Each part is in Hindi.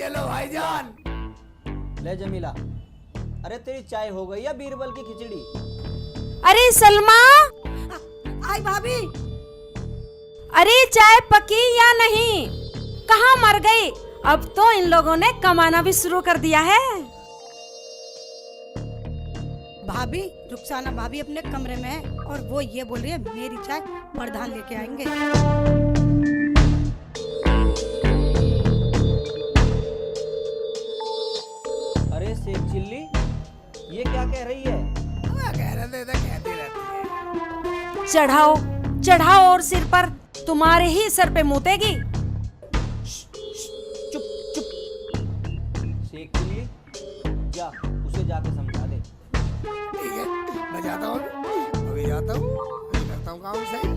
ये लो भाईजान। ले जमीला, अरे तेरी चाय हो गई या बीरबल की खिचड़ी? अरे सलमा, आई भाभी। अरे चाय पकी या नहीं? कहाँ मर गई? अब तो इन लोगों ने कमाना भी शुरू कर दिया है। भाभी, रुखसाना भाभी अपने कमरे में है और वो ये बोल रही है मेरी चाय प्रधान लेके आएंगे। अरे शेख चिल्ली, ये क्या कह रही है? कह रहे थे कहती रहती है। चढ़ाओ चढ़ाओ और सिर पर, तुम्हारे ही सर पे मुतेगी। चुप चुप। शेख चिल्ली, जा उसे जाके समझा दे। ठीक है, मैं जाता हूँ, अभी जाता हूँ, करता हूँ काम सही।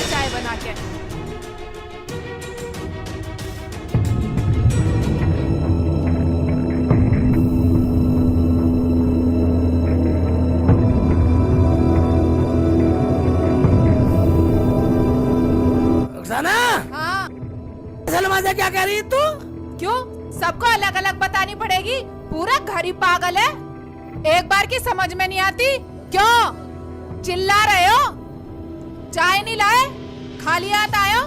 चाय बना के। रुखसाना, हाँ, सलमा से क्या कह रही है तू? क्यों सबको अलग अलग बतानी पड़ेगी? पूरा घर ही पागल है। एक बार की समझ में नहीं आती। क्यों चिल्ला रहे हो? चाय नहीं लाए, खाली हाथ आए हो?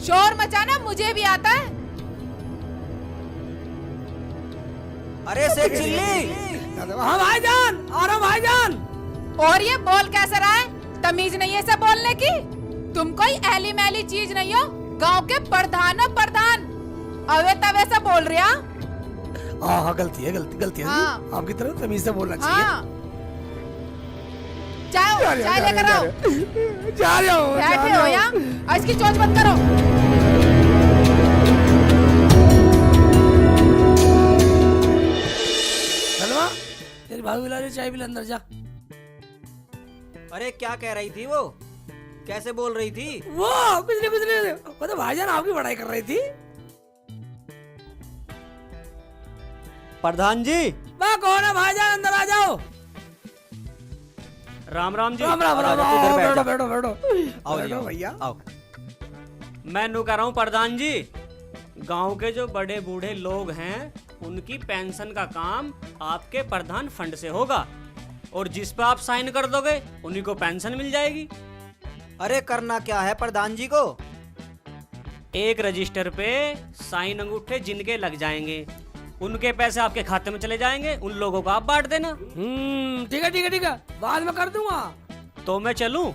शोर मचाना मुझे भी आता है। अरे शेख चिल्ली, हाँ भाईजान, आ रहा हूँ भाईजान। और ये बोल कैसा रहा है? तमीज नहीं है इसे बोलने की? तुम कोई ऐली मैली चीज नहीं हो, गांव के प्रधान हो प्रधान। अवे तवे से बोल रहे हैं। हाँ, गलती है, गलती है। हाँ। आपकी तरफ तमीज से बोलना चाहिए। हाँ, चाय लेकर आओ। जा रहा हूँ। बैठे हो यहाँ, और इसकी चोंच बंद करो। सलमा, तेरी भाभी बुला रही है, चाय पिला, अंदर जा। अरे क्या कह रही थी वो? कैसे बोल रही थी? वो कुछ नहीं, वो तो भाईजान आपकी बड़ाई कर रही थी। प्रधान जी। वाह, कौन है भाईजान? अंदर आ जाओ। राम राम जी। राम राम राम। तू इधर बैठ जा। बैठो बैठो। आओ बैठो जी, भैया। आओ। मैं नू कह रहा हूँ प्रधान जी, गांव के जो बड़े बूढ़े लोग हैं उनकी पेंशन का काम आपके प्रधान फंड से होगा, और जिस पे आप साइन कर दोगे उन्हीं को पेंशन मिल जाएगी। अरे करना क्या है प्रधान जी को? एक रजिस्टर पे साइन अंगूठे जिनके लग जाएंगे उनके पैसे आपके खाते में चले जाएंगे, उन लोगों को आप बांट देना। ठीक है ठीक है ठीक है, बाद में कर दूंगा। तो मैं चलूं?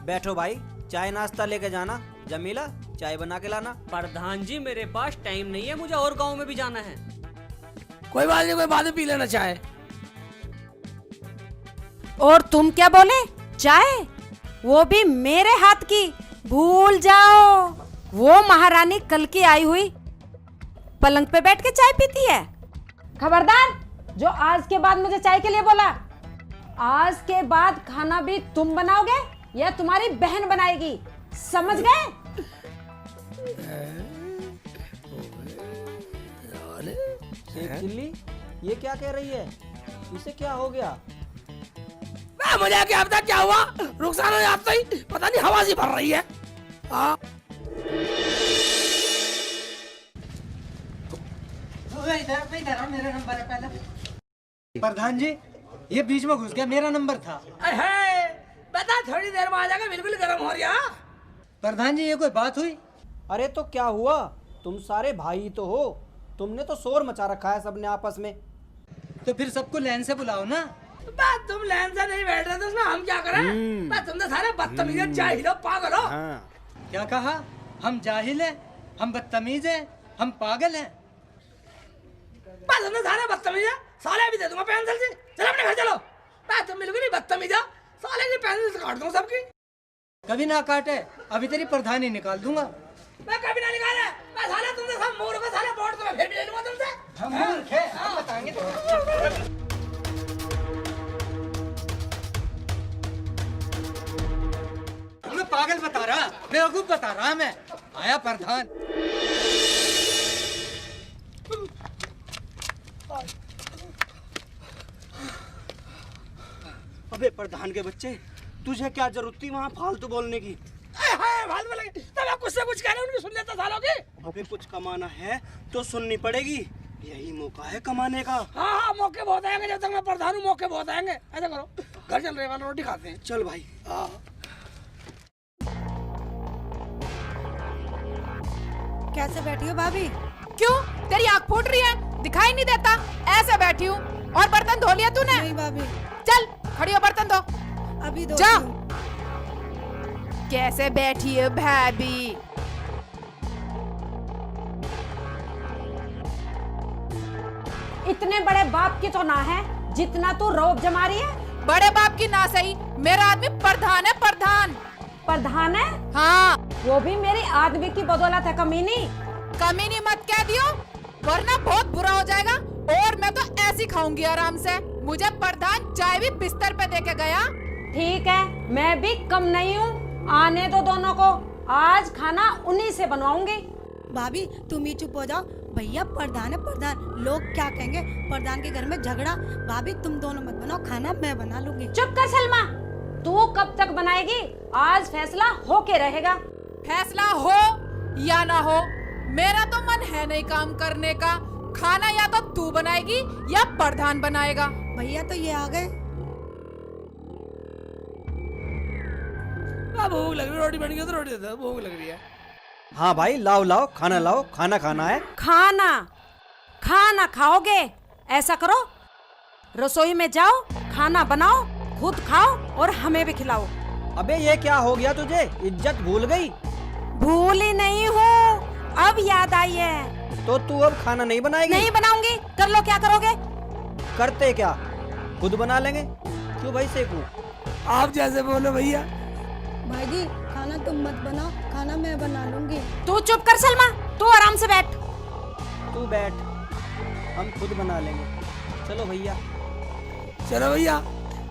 बैठो भाई, चाय नाश्ता लेके जाना। जमीला, चाय बना के लाना। प्रधान जी मेरे पास टाइम नहीं है, मुझे और गांव में भी जाना है। कोई बात नहीं, कोई बाद में पी लेना चाय। और तुम क्या बोले? चाय? वो भी मेरे हाथ की? भूल जाओ, वो महारानी कल की आई हुई पलंग पे बैठ के चाय पीती है। खबरदार, जो आज के बाद मुझे चाय के लिए बोला, आज के बाद खाना भी तुम बनाओगे या तुम्हारी बहन बनाएगी, समझ गए? शेख चिल्ली, ये क्या कह रही है? इसे क्या हो गया? मुझे क्या पता क्या हुआ। रुखसाना ने आपसे ही पता नहीं हवा सी भर रही है। हाँ। इधर मेरा नंबर है पहले। प्रधान जी, ये बीच में घुस गया, मेरा नंबर था। बता, थोड़ी देर में आ जाएगा, बिल्कुल गर्म हो रहा। प्रधान जी, ये कोई बात हुई? अरे तो क्या हुआ? तुम सारे भाई तो हो, तुमने तो शोर मचा रखा है सबने आपस में। तो फिर सबको लाइन से बुलाओ ना। बात तुम लाइन से नहीं बैठ रहे तो उसमें हम क्या करें? बात तुम तो सारे बदतमीज हो, जाहिल हो, पागल हो। हाँ। क्या कहा? हम जाहिल हैं, हम बदतमीज हैं, हम पागल हैं। बात तुम तो सारे बदतमीज है, साले भी दे दूंगा पेंसिल से। चलो अपने घर चलो। बात तुम बिल्कुल ही बदतमीज है, साले की पेंसिल से काट दूंगा सबकी। कभी ना काटे, अभी तेरी प्रधानी निकाल दूंगा। मैं कभी ना निकाले। मैं साले तुमसे सब मूर्ख हो, साले वोट तो मैं फिर भी ले लूंगा तुमसे। हम मूर्ख हैं, हम बताएंगे तुमको। पागल बता रहा, बेवकूफ बता रहा मैं। आया प्रधान। अबे प्रधान के बच्चे, तुझे क्या जरूरत थी वहाँ फालतू बोलने की? फालतू बोलेंगे तब आप कुछ से कुछ कह रहे हैं, उनकी सुन लेता सालों की। अबे कुछ कमाना है तो सुननी पड़ेगी, यही मौका है कमाने का। हाँ मौके बहुत आएंगे, जब तक मैं प्रधान हूँ मौके बहुत आएंगे। ऐसा करो, घर चल रहे वाला रोटी खाते हैं। चल भाई। कैसे बैठी हो भाभी? क्यों, तेरी आँख फूट रही है? दिखाई नहीं देता? ऐसे बैठी हूँ। और बर्तन धो लिया तूने? नहीं भाभी। चल खड़ी हो, बर्तन धो। अभी दो। जा। कैसे बैठी है भाभी? इतने बड़े बाप की तो ना है जितना तू रौब जमा रही है। बड़े बाप की ना सही, मेरा आदमी प्रधान है, प्रधान। प्रधान है? हाँ। वो भी मेरी आदमी की बदौलत है कमीनी। कमीनी मत कह दियो, वरना बहुत बुरा हो जाएगा। और मैं तो ऐसी खाऊंगी आराम से। मुझे प्रधान चाय भी बिस्तर पे देके गया। ठीक है, मैं भी कम नहीं हूँ। आने दो दोनों को, आज खाना उन्हीं से बनवाऊंगी। भाभी तुम ही चुप हो जाओ। भैया प्रधान है प्रधान, लोग क्या कहेंगे? प्रधान के घर में झगड़ा। भाभी तुम दोनों मत बनाओ खाना, मैं बना लूंगी। चुप कर सलमा, तू कब तक बनाएगी? आज फैसला होके रहेगा। फैसला हो या ना हो, मेरा तो मन है नहीं काम करने का। खाना या तो तू बनाएगी या प्रधान बनाएगा। भैया तो ये आ गए। भूख लग रही है, रोटी बन गई तो रोटी दे दो, भूख लग रही है। हाँ भाई लाओ लाओ, खाना लाओ, खाना खाना है। खाना खाना खाओगे? ऐसा करो, रसोई में जाओ, खाना बनाओ, खुद खाओ और हमें भी खिलाओ। अबे ये क्या हो गया तुझे? इज्जत भूल गई? भूली नहीं हूँ, अब याद आई है। तो तू अब खाना नहीं बनाएगी? नहीं बनाऊंगी। कर लो, क्या करोगे? करते क्या, खुद बना लेंगे। क्यों भाई सेकू? आप जैसे बोलो भैया। भाई जी खाना तुम मत बनाओ, खाना मैं बना लूंगी। तू चुप कर सलमा, तू आराम से बैठ। तू बैठ, हम खुद बना लेंगे। चलो भैया। चलो भैया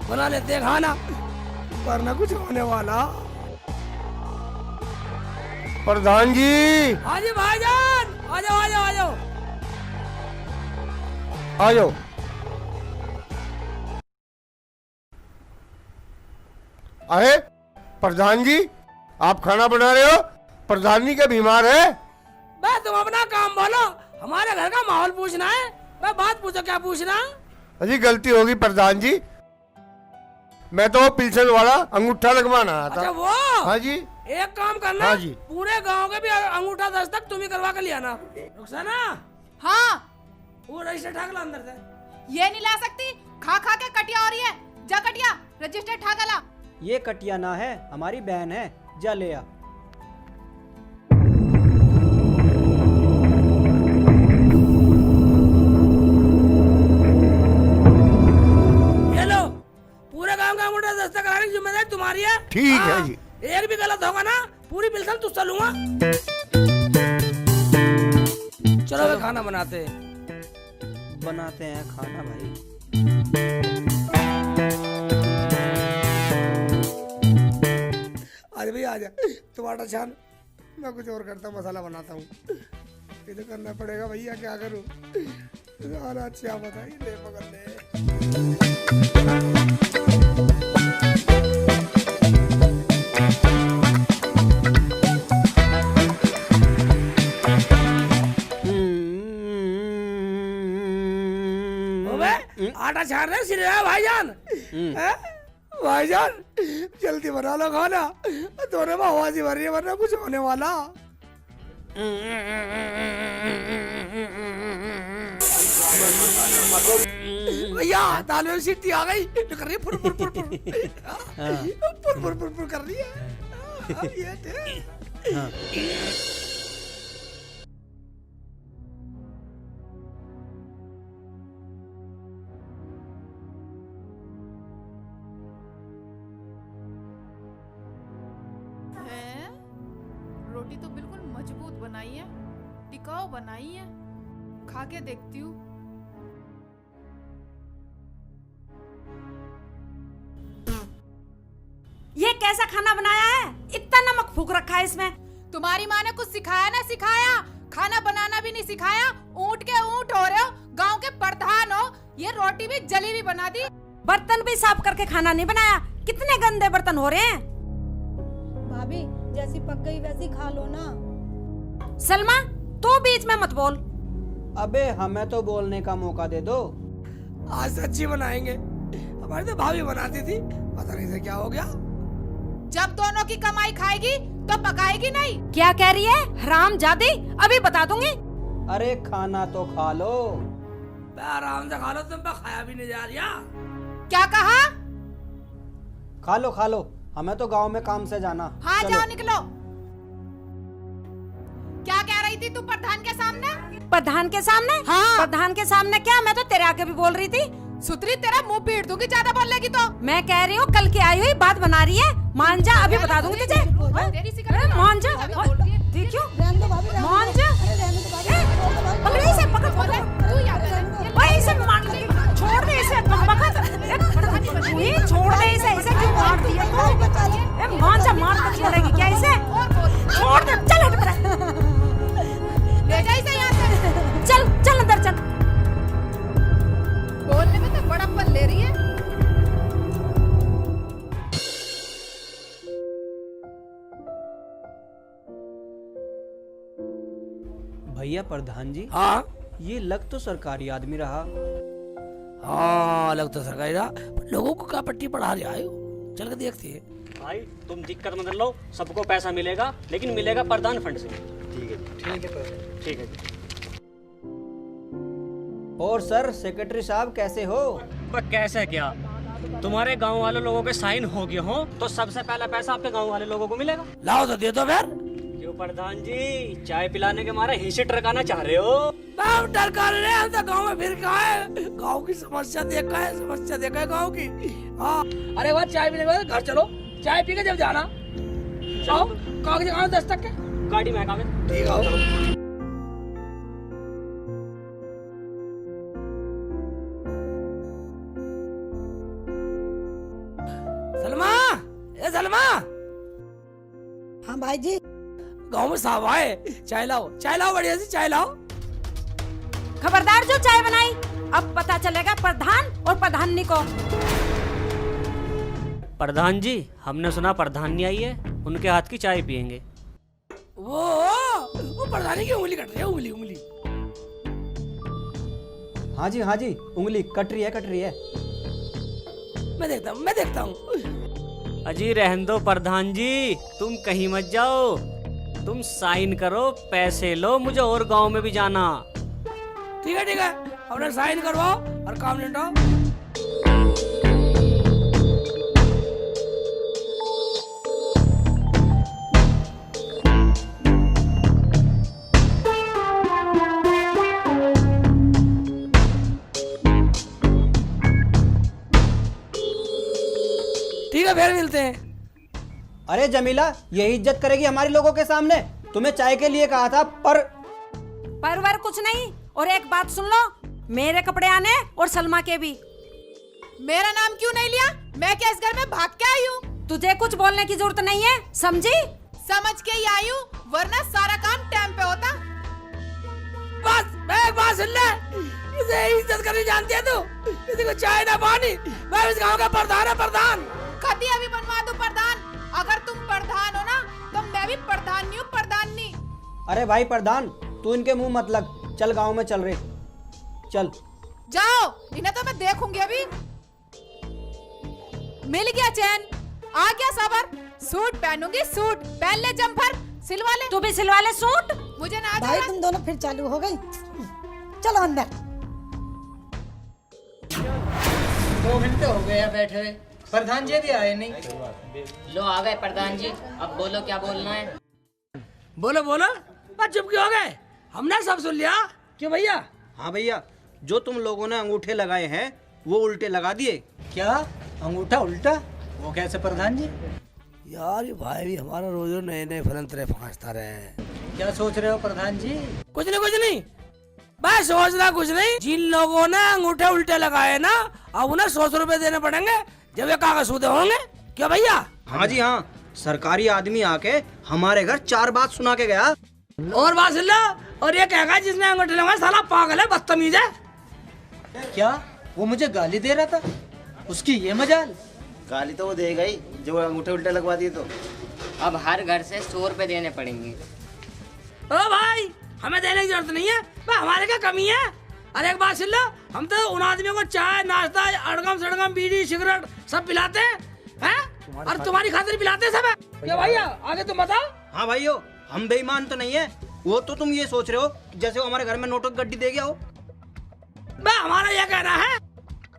बना लेते हैं खाना, वरना कुछ होने वाला। प्रधान जी। हाँ जी भाईजान, आ जाओ आ जाओ आ जाओ। आ जाओ। अरे प्रधान जी, आप खाना बना रहे हो? प्रधान जी क्या बीमार है? बे तुम अपना काम बोलो, हमारे घर का माहौल पूछना है। बे बात पूछो, क्या पूछना? अजी गलती होगी प्रधान जी, मैं तो पिल्सन वाला अंगूठा लगवाना आया अच्छा था। वो? हाँ जी। एक काम करना, हाँ जी। पूरे गांव के भी अंगूठा दस्तक तुम ही करवा कर लिया ना। रुखसाना, हाँ। वो रजिस्टर ठाक ला अंदर से। ये नहीं ला सकती, खा खा के कटिया हो रही है। जा कटिया, रजिस्टर ठाका ला। ये कटिया ना है, हमारी बहन है, जा ले आ। ये लो, पूरे गांव का अंगूठा दस्तक कराने की जिम्मेदारी तुम्हारी है। ठीक है हाँ, जी। एक भी गलत होगा ना, पूरी पिल्सन तुझसे लूंगा। चलो वे खाना बनाते हैं खाना भाई। आज भैया आ जा, टमाटर छान, मैं कुछ और करता हूँ, मसाला बनाता हूँ। ये तो करना पड़ेगा भैया, क्या करूँ? अच्छा बताइए, ले पकड़ ले। आटा छान रहे सिर भाईजान। हैं? भाईजान जल्दी बना लो खाना, दोनों में आवाज भर रही है, वरना कुछ होने वाला। भैया दाल में सीटी आ गई, कर रही है फुर फुर फुर फुर फुर फुर फुर फुर कर रही है। ये थे। रोटी तो बिल्कुल मजबूत बनाई है, टिकाऊ बनाई है। खा के देखती हूँ। ये कैसा खाना बनाया है? इतना नमक फूक रखा है इसमें। तुम्हारी माँ ने कुछ सिखाया ना सिखाया? खाना बनाना भी नहीं सिखाया। ऊँट के ऊँट हो रहे हो, गांव के प्रधान हो। ये रोटी भी जली भी बना दी। बर्तन भी साफ करके खाना नहीं बनाया, कितने गंदे बर्तन हो रहे हैं। भाभी जैसी पक गई वैसी खा लो ना। सलमा तू बीच में मत बोल। अबे हमें तो बोलने का मौका दे दो। आज से अच्छी बनाएंगे। हमारी तो भाभी बनाती थी, पता नहीं से क्या हो गया। जब दोनों की कमाई खाएगी तो पकाएगी नहीं। क्या कह रही है हरामजादी, अभी बता दूंगी। अरे खाना तो खा लो। आराम से खा लो, तुम पे खाया भी नहीं जा रहा। क्या कहा? खा लो, हमें तो गांव में काम से जाना। हाँ चलो। जाओ निकलो। क्या कह रही थी तू प्रधान के सामने? प्रधान के सामने? हाँ। प्रधान के सामने क्या, मैं तो तेरे आगे भी बोल रही थी। सुतरी तेरा मुंह पीट दूंगी ज्यादा बोलेगी तो। मैं कह रही हूँ कल की आई हुई बात बना रही है। मान जा, अभी बता दूंगी तुझे। तेरी सी अरे मान जा, देखियो मान जा। पकड़ इसे, पकड़ पकड़। तू याद है भाई इसे मान ले, छोड़ दे इसे, पकड़। ये छोड़ दे इसे, इसे क्यों मार दिया तू? ए मान जा, मार कर छोड़ेगी क्या इसे? छोड़ दे, चल हट पड़ा। ले जा इसे यहाँ से। चल अंदर चल। बोलने में तो बड़प्पन ले रही है। भैया प्रधान जी, हाँ ये लग तो सरकारी आदमी रहा। हाँ अलग तो सरकारी रहा, पर लोगों को क्या पट्टी पढ़ा रहा है? चल के देखते हैं। भाई तुम दिक्कत मत लो, सबको पैसा मिलेगा, लेकिन मिलेगा प्रधान फंड से। ठीक है जी। और सर सेक्रेटरी साहब कैसे हो? पर कैसे क्या, तुम्हारे गांव वाले लोगों के साइन हो गए हो तो सबसे पहला पैसा आपके गांव वाले लोगों को मिलेगा। लाओ तो दे दो फिर। क्यों प्रधान जी, चाय पिलाने के मारे हिस्से टरकाना चाह रहे हो? डर कर रहे हैं, हम तो गाँव में फिर कहा है, गाँव की समस्या देखा है गाँव की। हाँ अरे वह चाय पीने के बाद घर चलो, चाय पी के जब जाना। आओ कागज कहाँ 10 तक के गाड़ी में कागज। ठीक है। सलमा, हाँ भाई जी। गाँव में साहब आए, चाय लाओ बढ़िया सी चाय लाओ। खबरदार जो चाय बनाई, अब पता चलेगा प्रधान और प्रधानी को। प्रधान जी, हमने सुना प्रधानी आई है, उनके हाथ की चाय पियेंगे। वो प्रधानी की उंगली कट रही है, उंगली। हाँ जी, उंगली कट रही है। मैं देखता हूँ। अजी रहने दो प्रधान जी, तुम कहीं मत जाओ, तुम साइन करो, पैसे लो, मुझे और गांव में भी जाना। ठीक है, अपना साइन करवाओ और काम निपटाओ। ठीक है फिर मिलते हैं। अरे जमीला, यही इज्जत करेगी हमारे लोगों के सामने? तुम्हें चाय के लिए कहा था, परवर कुछ नहीं। और एक बात सुन लो, मेरे कपड़े आने और सलमा के भी। मेरा नाम क्यों नहीं लिया? मैं क्या इस घर में भाग के आई हूँ? तुझे कुछ बोलने की जरूरत नहीं है, समझी? समझ के ही आई हूँ, वरना सारा काम टाइम पे होता। बस मैं एक बात सुन ले, इसे इज्जत करनी जानती है तू? किसी को चाय ना पानी, मैं इस गांव का प्रधान। कभी अभी बनवा दो प्रधान। अगर तुम प्रधान हो ना तो मैं भी प्रधान नहीं हूँ, प्रधानी। अरे भाई प्रधान, तू इनके मुंह मत लग, चल गांव में चल रहे, चल। जाओ, इन्हें तो मैं देखूंगी अभी। मिल गया चैन, आ गया सबर। सूट पहनूंगी, सूट पहन ले, जम्पर सिलवा ले। तू भी सिलवा ले सूट। मुझे ना भाई तुम दोनों फिर चालू हो गई। चलो अंदर। 2 घंटे हो गए हैं बैठे हुए, प्रधान जी भी आए नहीं। लो आ गए प्रधान जी, अब बोलो क्या बोलना है। बोलो बस चुप क्यों हो गए? हमने सब सुन लिया। क्यों भैया? हाँ भैया, जो तुम लोगों ने अंगूठे लगाए हैं वो उल्टे लगा दिए। क्या अंगूठा उल्टा? वो कैसे प्रधान जी? यार ये भाई भी हमारा रोज नए फलंतरे फांसता रहे। क्या सोच रहे हो प्रधान जी? कुछ नहीं, मैं सोचना कुछ नहीं। जिन लोगों ने अंगूठे उल्टे लगाए ना, अब उन्हें 100 रुपए देने पड़ेंगे जब ये कागज सूदे होंगे। क्या भैया? हाँ जी हाँ, सरकारी आदमी आके हमारे घर 4 बात सुना के गया। और बात सुन लो, और ये कहेगा जिसने अंगूठे लगाए साला पागल है, बदतमीज है। क्या वो मुझे गाली दे रहा था? उसकी ये मजाल। गाली तो वो देगा ही जो अंगूठे उल्टे लगवा दिए तो। अब हर घर से 100 रुपए देने पड़ेंगे। ओ भाई, हमें देने की जरूरत नहीं है, भाई हमारे क्या कमी है। अरे एक बात सुन लो, हम तो उन आदमियों को चाय नाश्ता अड़गम सड़गम बीड़ी सिगरेट सब पिलाते हैं, और तुम्हारी खातिर पिलाते हैं सब। क्या भैया आगे तुम बताओ। हाँ भाइयों, हम बेईमान तो नहीं है। वो तो तुम ये सोच रहे हो जैसे वो हमारे घर में नोटों की गड्डी दे गया हो। बे हमारा ये कहना है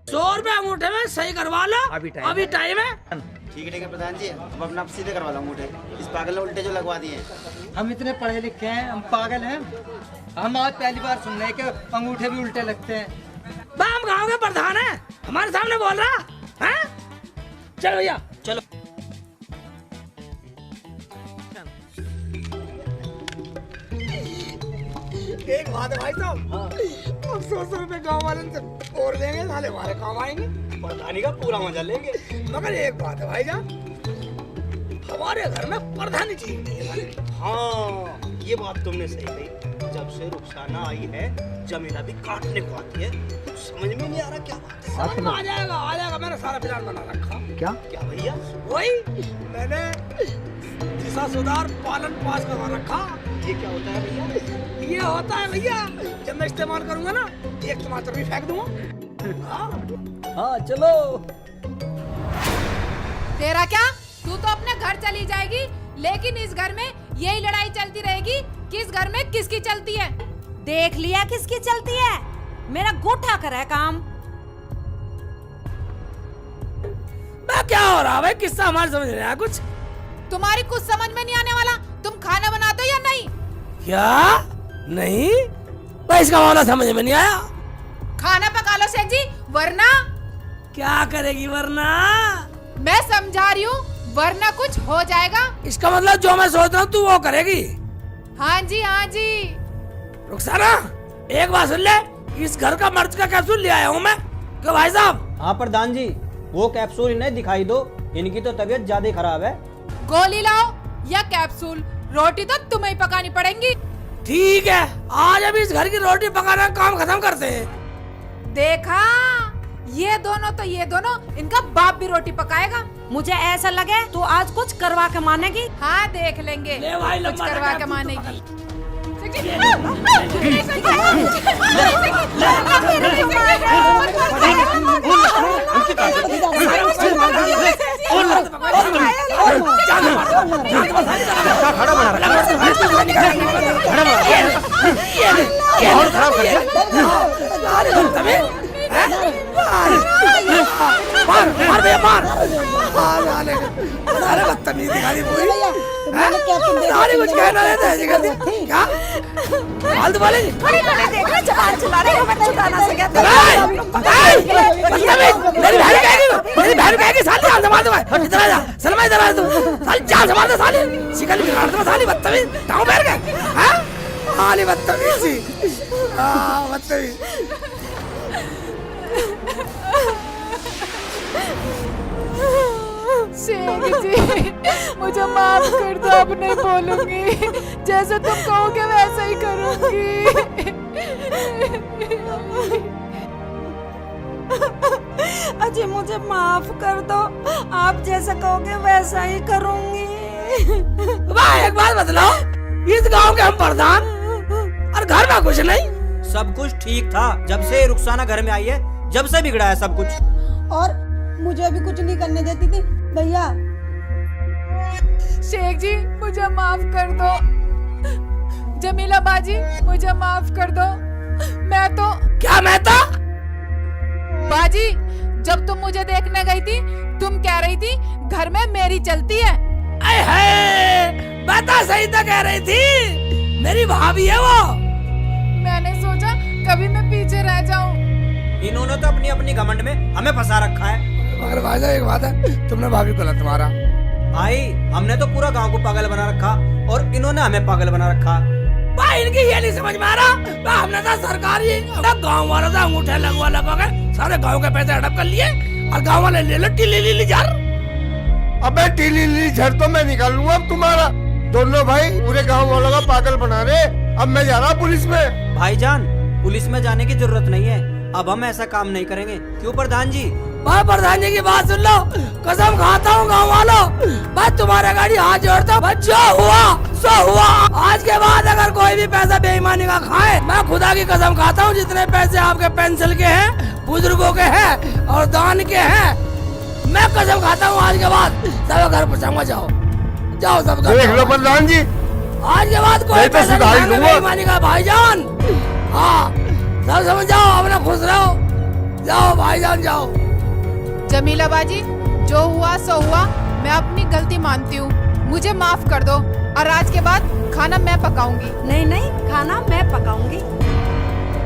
100 रुपए अंगूठे में सही करवा लो, अभी टाइम है। ठीक है प्रधान जी, अब अपना सीधे करवा लो अंगूठे। इस पागल ने उल्टे जो लगवा दिए हैं। हम इतने पढ़े लिखे हैं, हम पागल हैं? हम आज पहली बार सुन रहे हैं कि अंगूठे भी उल्टे लगते हैं। बे हम गाँव के प्रधान है, हमारे सामने बोल रहा है। चलो भैया चलो। एक बात है भाई साहब, हम 100 रुपए गाँव वाले से और देंगे, साले हमारे काम आएंगे, प्रधानी का पूरा मजा लेंगे। मगर एक बात है भाई जान, हमारे घर में प्रधानी चीज नहीं है। हाँ, ये बात तुमने सही कही। जब से रुखसाना आई है, जमीला भी काटने को आती है। कुछ समझ में नहीं आ रहा क्या बात है। समझ में आ जाएगा। मैंने सारा प्लान बना रखा। क्या भैया? वही मैंने दिशा सुधार पालन पास करवा रखा। ये क्या होता है भैया? ये होता है भैया, जब मैं इस्तेमाल करूंगा ना, एक टमाटर भी फेंक दूंगा। हाँ चलो। तेरा क्या, तू तो अपने घर चली जाएगी, लेकिन इस घर में यही लड़ाई चलती रहेगी, किस घर में किसकी चलती है। देख लिया किसकी चलती है, मेरा गोठा कर है काम। क्या हो रहा है भाई, किस्सा हमारे समझ नहीं आया कुछ। तुम्हारी कुछ समझ में नहीं आने वाला। तुम खाना बनाते हो या नहीं? क्या नहीं भाई, इसका मामला समझ में नहीं आया। खाना पका लो सेठ जी, वरना क्या करेगी वरना? मैं समझा रही हूँ, वरना कुछ हो जाएगा। इसका मतलब जो मैं सोच रहा हूँ तू वो करेगी। हाँ जी हाँ जी। रुखसाना एक बात सुन ले, इस घर का मर्ज का कैप्सूल ले आया हूँ मैं। क्यों भाई साहब? हाँ प्रधान जी, वो कैप्सूल इन्हें दिखाई दो, इनकी तो तबीयत ज्यादा खराब है। गोली लाओ या कैप्सूल, रोटी तो तुम्हें ही पकानी पड़ेगी। ठीक है, आज अभी इस घर की रोटी पकाना काम खत्म करते हैं। देखा, ये दोनों इनका बाप भी रोटी पकाएगा। मुझे ऐसा लगे तो आज कुछ करवा के मानेगी। हाँ देख लेंगे ले भाई, कुछ लंबा करवा लगा के तू मानेगी। मार भैया मार। अरे बदतमीज दिखा दी पूरी। अरे कुछ कहना रहता है क्या? फालतू बोले देखा जबान चला रही हो, मैं छुड़ाना से कहते मेरी बहन कहेगी साली जान से मार दो। इधर आ जा सलमा, इधर आ तू, साली जान से मार दो। साली शिकल बिगाड़ दो, साली बदतमीज टांग पैर के। हां साली बदतमीजी, हां बदतमीज। शेख जी मुझे माफ कर दो, अब नहीं बोलूंगी, जैसे तुम कहोगे वैसा ही करूंगी। अजी मुझे माफ कर दो, आप जैसा कहोगे वैसा ही करूंगी। भाई एक बात बतलाओ, इस गांव के हम प्रधान और घर में कुछ नहीं। सब कुछ ठीक था जब से रुखसाना घर में आई है, जब से बिगड़ा है सब कुछ। और मुझे भी कुछ नहीं करने देती थी भैया। शेख जी मुझे माफ कर दो, जमीला बाजी मुझे माफ कर दो। मैं तो बाजी, जब तुम मुझे देखने गई थी, तुम कह रही थी घर में मेरी चलती है। बता, सही तो कह रही थी, मेरी भाभी है वो। मैंने सोचा कभी मैं पीछे रह जाऊं। इन्होंने तो अपनी अपनी घमंड में हमें फंसा रखा है। मगर भाईजा एक बात है, तुमने भाभी को गलत मारा। भाई हमने तो पूरा गांव को पागल बना रखा और इन्होंने हमें पागल बना रखा। भाई इनकी ये नहीं समझ में आ रहा, हमने तो सरकारी गाँव वालों से अंगूठे लगवा के सारे गाँव के पैसे हड़प कर लिए, और गाँव वाले ले लो टीली झर। अबे टीली झर तो मैं निकाल लूंगा अब तुम्हारा। दोनों भाई पूरे गांव वालों का पागल बना रहे। अब मैं जा रहा पुलिस में। भाईजान, पुलिस में जाने की जरूरत नहीं है, अब हम ऐसा काम नहीं करेंगे। क्यों प्रधान जी? भाई प्रधान जी की बात सुन लो, कसम खाता हूँ गाँव वालों, भाई तुम्हारे गाड़ी हाथ जोड़ता हूँ, भाई जो हुआ सो हुआ। आज के बाद अगर कोई भी पैसा बेईमानी का खाए, मैं खुदा की कसम खाता हूँ, जितने पैसे आपके पेंसिल के हैं, बुजुर्गों के हैं और दान के हैं, मैं कसम खाता हूँ आज के बाद सब घर पहुँचाऊंगा। जाओ जाओ सब घर देख लो प्रधान जी, आज के बाद कोई पैसा नहीं खाएंगे बेईमानी का भाईजान। हाँ सब समझ जाओ, अपना खुश रहो, जाओ भाईजान जाओ। जमीला बाजी, जो हुआ सो हुआ, मैं अपनी गलती मानती हूँ, मुझे माफ कर दो और आज के बाद खाना मैं पकाऊंगी। नहीं नहीं, खाना मैं पकाऊंगी।